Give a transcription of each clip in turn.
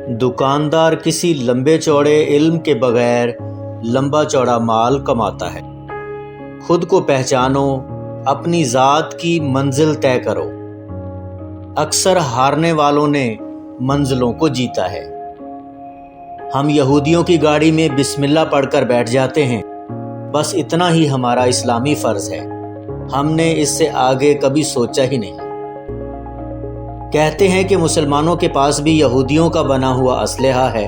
دکاندار کسی لمبے چوڑے علم کے بغیر لمبا چوڑا مال کماتا ہے۔ خود کو پہچانو، اپنی ذات کی منزل طے کرو۔ اکثر ہارنے والوں نے منزلوں کو جیتا ہے۔ ہم یہودیوں کی گاڑی میں بسم اللہ پڑھ کر بیٹھ جاتے ہیں، بس اتنا ہی ہمارا اسلامی فرض ہے۔ ہم نے اس سے آگے کبھی سوچا ہی نہیں۔ کہتے ہیں کہ مسلمانوں کے پاس بھی یہودیوں کا بنا ہوا اسلحہ ہے۔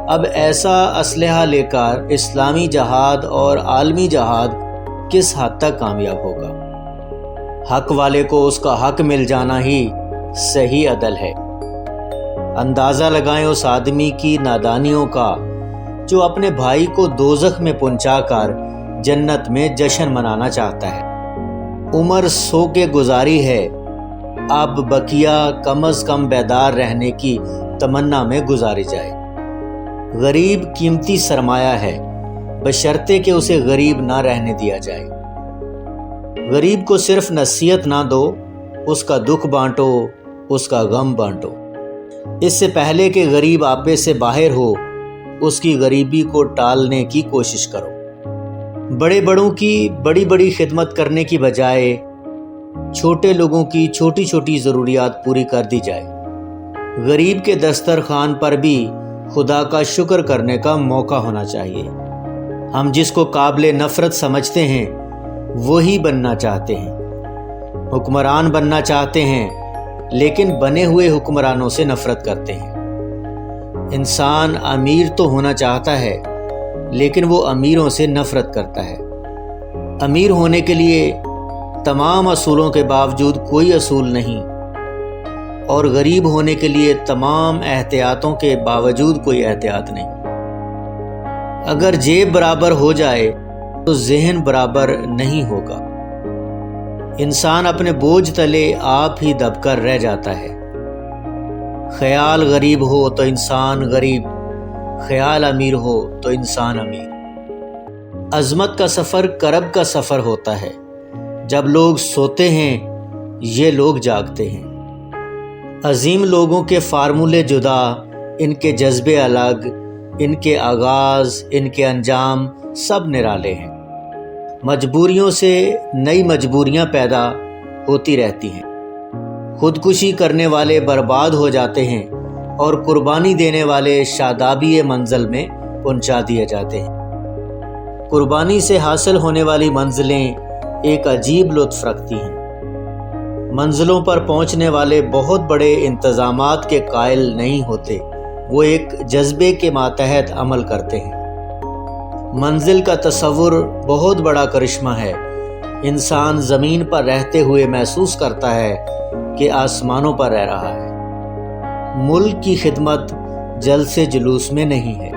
اب ایسا اسلحہ لے کر اسلامی جہاد اور عالمی جہاد کس حد تک کامیاب ہوگا؟ حق والے کو اس کا حق مل جانا ہی صحیح عدل ہے۔ اندازہ لگائیں اس آدمی کی نادانیوں کا جو اپنے بھائی کو دوزخ میں پہنچا کر جنت میں جشن منانا چاہتا ہے۔ عمر سو کے گزاری ہے، اب بقیہ کم از کم بیدار رہنے کی تمنا میں گزاری جائے۔ غریب قیمتی سرمایہ ہے، بشرطے کہ اسے غریب نہ رہنے دیا جائے۔ غریب کو صرف نصیحت نہ دو، اس کا دکھ بانٹو، اس کا غم بانٹو۔ اس سے پہلے کہ غریب آپے سے باہر ہو، اس کی غریبی کو ٹالنے کی کوشش کرو۔ بڑے بڑوں کی بڑی بڑی خدمت کرنے کی بجائے چھوٹے لوگوں کی چھوٹی چھوٹی ضروریات پوری کر دی جائے۔ غریب کے دسترخوان پر بھی خدا کا شکر کرنے کا موقع ہونا چاہیے۔ ہم جس کو قابل نفرت سمجھتے ہیں وہی بننا چاہتے ہیں۔ حکمران بننا چاہتے ہیں لیکن بنے ہوئے حکمرانوں سے نفرت کرتے ہیں۔ انسان امیر تو ہونا چاہتا ہے لیکن وہ امیروں سے نفرت کرتا ہے۔ امیر ہونے کے لیے تمام اصولوں کے باوجود کوئی اصول نہیں، اور غریب ہونے کے لیے تمام احتیاطوں کے باوجود کوئی احتیاط نہیں۔ اگر جیب برابر ہو جائے تو ذہن برابر نہیں ہوگا۔ انسان اپنے بوجھ تلے آپ ہی دب کر رہ جاتا ہے۔ خیال غریب ہو تو انسان غریب، خیال امیر ہو تو انسان امیر۔ عظمت کا سفر کرب کا سفر ہوتا ہے۔ جب لوگ سوتے ہیں یہ لوگ جاگتے ہیں۔ عظیم لوگوں کے فارمولے جدا، ان کے جذبے الگ، ان کے آغاز، ان کے انجام سب نرالے ہیں۔ مجبوریوں سے نئی مجبوریاں پیدا ہوتی رہتی ہیں۔ خودکشی کرنے والے برباد ہو جاتے ہیں اور قربانی دینے والے شادابی منزل میں پہنچا دیے جاتے ہیں۔ قربانی سے حاصل ہونے والی منزلیں ایک عجیب لطف رکھتی ہیں۔ منزلوں پر پہنچنے والے بہت بڑے انتظامات کے قائل نہیں ہوتے، وہ ایک جذبے کے ماتحت عمل کرتے ہیں۔ منزل کا تصور بہت بڑا کرشمہ ہے۔ انسان زمین پر رہتے ہوئے محسوس کرتا ہے کہ آسمانوں پر رہ رہا ہے۔ ملک کی خدمت جلسے جلوس میں نہیں ہے۔